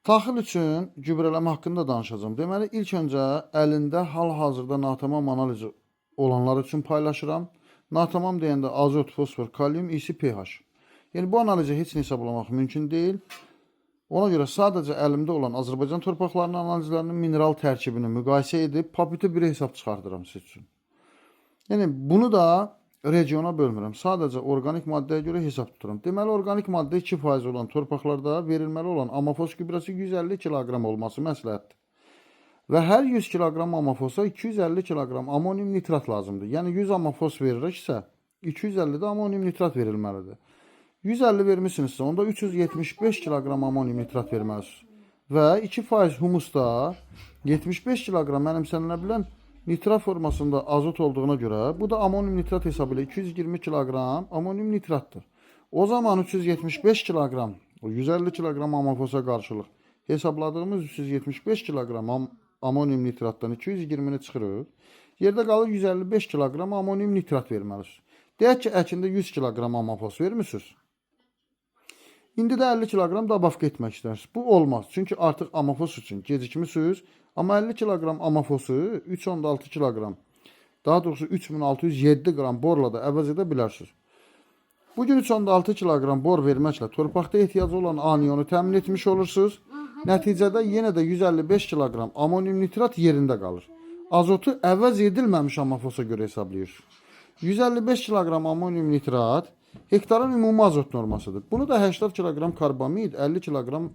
Taxıl üçün gübrələmə haqqında danışacağım. Deməli, ilk öncə əlində hal-hazırda natamam analizi olanlar üçün paylaşıram. Natamam deyəndə azot, fosfor, kalium, isi, pH. Yəni bu analizi heç nə hesablamaq mümkün deyil. Ona görə sadəcə əlimdə olan Azərbaycan torpaqlarının analizlərinin mineral tərkibini müqayisə edib papütə bir hesab çıxardıram siz üçün. Yəni bunu da regiona bölmürəm. Sadəcə orqanik maddəyə görə hesab tuturam. Deməli, orqanik maddə 2% olan torpaqlarda verilməli olan amafos gübrəsi 150 kiloqram olması məsləhətdir. Və hər 100 kiloqram amafosa 250 kiloqram amonium nitrat lazımdır. Yəni 100 amafos veririksə, 250 də amonium nitrat verilməlidir. 150 vermişsinizsə, onda 375 kiloqram amonium nitrat verməlisiniz. Və 2% humusda 75 kiloqram mənimsənilə bilən nitrat formasında azot olduğuna görə bu da amonium nitrat hesabı ilə 220 kiloqram amonium nitratdır. O zaman 375 kiloqram, 150 kiloqram amafosa qarşılıq hesabladığımız 375 kiloqram amonium nitratdan 220-ni çıxırıq. Yerdə qalır 155 kiloqram amonium nitrat verməlisiniz. Deyək ki, əkində 100 kiloqram amafos vermişsiniz. İndi də 50 kiloqram dabavka etmək istərsiniz. Bu olmaz. Çünki artıq amafos üçün gecikmisiniz. Amma 50 kiloqram amafosu 3,6 kiloqram, daha doğrusu 3607 qram borla da əvəz edə bilərsiniz. Bugün 3,6 kiloqram bor verməklə torpaqda ehtiyacı olan aniyonu təmin etmiş olursunuz. Nəticədə yenə də 155 kiloqram amonium nitrat yerində qalır. Azotu əvəz edilməmiş amafosa görə hesablayırsınız. 155 kiloqram amonium nitrat hektarın ümumi azot normasıdır. Bunu da 80 kiloqram karbamid, 50 kiloqram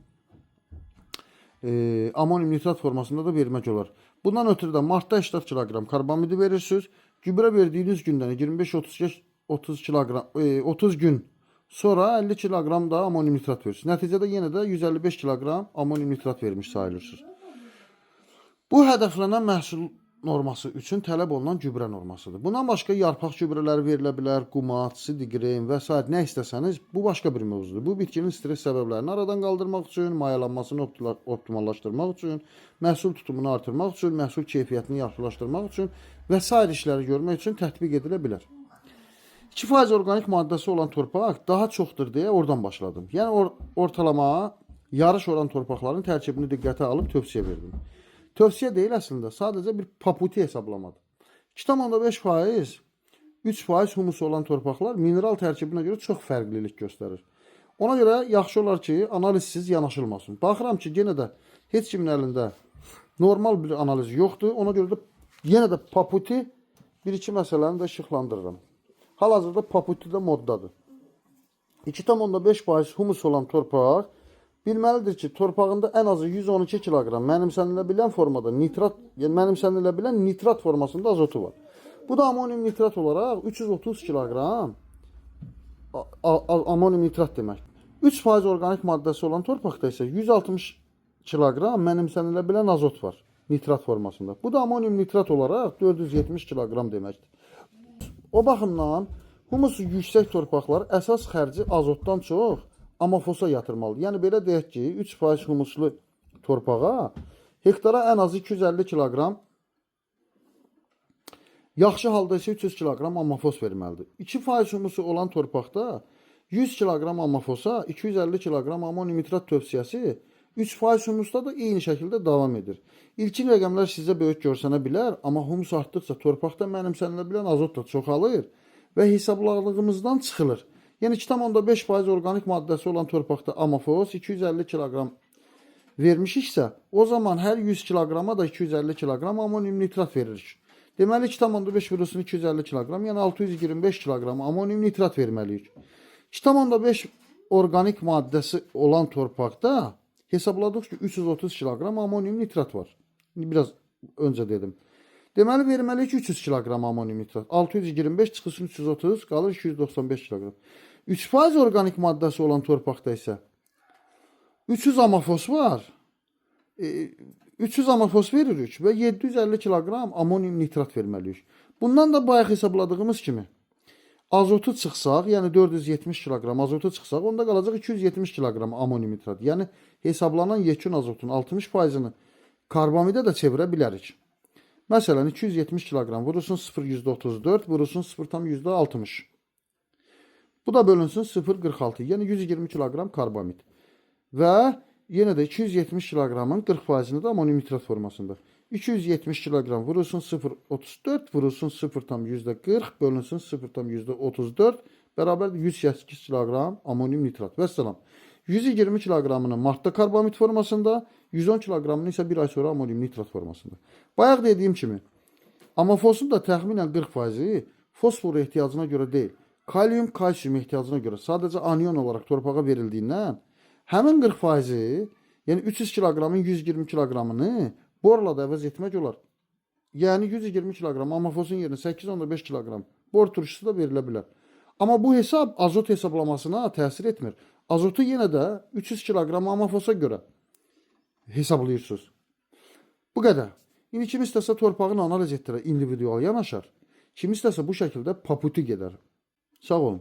amonium nitrat formasında da vermək olar. Bundan ötürü də martda 80 kiloqram karbamidi verirsiniz. Gübrə verdiyiniz gündən 25-30 gün sonra 50 kiloqram da amonium nitrat verirsiniz. Nəticədə yenə də 155 kiloqram amonium nitrat vermiş sayılırsınız. Bu hədəflənən məhsul norması üçün tələb olunan gübrə normasıdır. Bundan başqa yarpaq gübrələri verilə bilər, qumat, sidiqren və s. nə istəsəniz, bu başqa bir mövzudur. Bu bitkinin stres səbəblərini aradan qaldırmaq üçün, mayalanmasını optimallaşdırmaq üçün, məhsul tutumunu artırmaq üçün, məhsul keyfiyyətini yaxşılaşdırmaq üçün və s. işləri görmək üçün tətbiq edilə bilər. 2% orqanik maddəsi olan torpaq daha çoxdur deyə oradan başladım. Yəni ortalama yarış olan torpaqların tərkibini diqqətə alıb tövsiyə verdim. Tövsiyə deyil əslində, sadəcə bir paputi hesablamadır. 2,5%, 3% humus olan torpaqlar mineral tərkibinə görə çox fərqlilik göstərir. Ona görə yaxşı olar ki, analizsiz yanaşılmasın. Baxıram ki, yenə də heç kimin əlində normal bir analiz yoxdur. Ona görə də yenə də paputi bir-iki məsələni də işıqlandırıram. Hal-hazırda paputi də moddadır. 2,5% humus olan torpaq bilməlidir ki, torpağında ən azı 112 kiloqram mənimsənilə bilən formada nitrat, yəni mənimsənilə bilən nitrat formasında azotu var. Bu da amonium nitrat olaraq 330 kiloqram amonium nitrat deməkdir. 3% orqanik maddəsi olan torpaqda isə 160 kiloqram mənimsənilə bilən azot var nitrat formasında. Bu da amonium nitrat olaraq 470 kiloqram deməkdir. O baxımdan humusu yüksək torpaqlar əsas xərci azotdan çox amafosa yatırmalı. Yəni belə deyək ki, 3% humuslu torpağa hektara ən azı 250 kiloqram, yaxşı halda isə 300 kiloqram amafos verməlidir. 2% humusu olan torpaqda 100 kiloqram amafosa 250 kiloqram amonium nitrat tövsiyəsi 3% humusda da eyni şəkildə davam edir. İlkin rəqəmlər sizə böyük görsənə bilər, amma humus artdıqca torpaqda mənimsənilə bilən azot da çoxalır və hesabladığımızdan çıxılır. Yəni 2,5% orqanik maddəsi olan torpaqda amafos 250 kiloqram vermişiksə, o zaman hər 100 kiloqrama da 250 kiloqram amonium nitrat veririk. Deməli 2,5 vurulsun 250 kiloqram, yəni 625 kiloqram amonium nitrat verməliyik. 2,5 orqanik maddəsi olan torpaqda hesabladıq ki, 330 kiloqram amonium nitrat var. Biraz öncə dedim. Deməli verməliyik 300 kiloqram amonium nitrat. 625 çıxılsın 330, qalır 295 kiloqram. 3% orqanik maddəsi olan torpaqda isə 300 amafos var. 300 amafos veririk və 750 kiloqram amonium nitrat verməliyik. Bundan da bayaq hesabladığımız kimi azotu çıxsaq, yəni 470 kiloqram azotu çıxsaq, onda qalacaq 270 kiloqram amonium nitrat. Yəni hesablanan yekun azotun 60%-ni karbamidə də çevirə bilərik. Məsələn, 270 kiloqram vurulsun 0,34, vurulsun 0,60. Bu da bölünsün 0,46, yəni 120 kiloqram karbamid. Və Yenə də 270 kiloqramın 40%-ni də amonium nitrat formasında. 270 kiloqram vurulsun 0,34, vurulsun 0,40, bölünsün 0,34, bərabər 108 kiloqram amonium nitrat. Vəssalam. 120 kiloqramını maddə karbamid formasında, 110 kiloqramını isə bir ay sonra amonium nitrat formasında. Bayaq dediyim kimi, amafosun da təxminən 40%-i fosfor ehtiyacına görə deyil, kalium, kalsium ehtiyacına görə sadəcə anion olaraq torpağa verildiyindən, həmin 40%-i, yəni 300 kiloqramın 120 kiloqramını borla da əvəz etmək olar. Yəni 120 kiloqram amafosun yerinə 8,5 kiloqram bor turşusu da verilə bilər. Amma bu hesab azot hesablamasına təsir etmir. Azotu yenə də 300 kiloqram amafosa görə hesablayırsınız. Bu qədər. İndi kim istəsə torpağını analiz etdirər, individual yanaşar. Kim istəsə bu şəkildə paputi gedər. Sağ olun.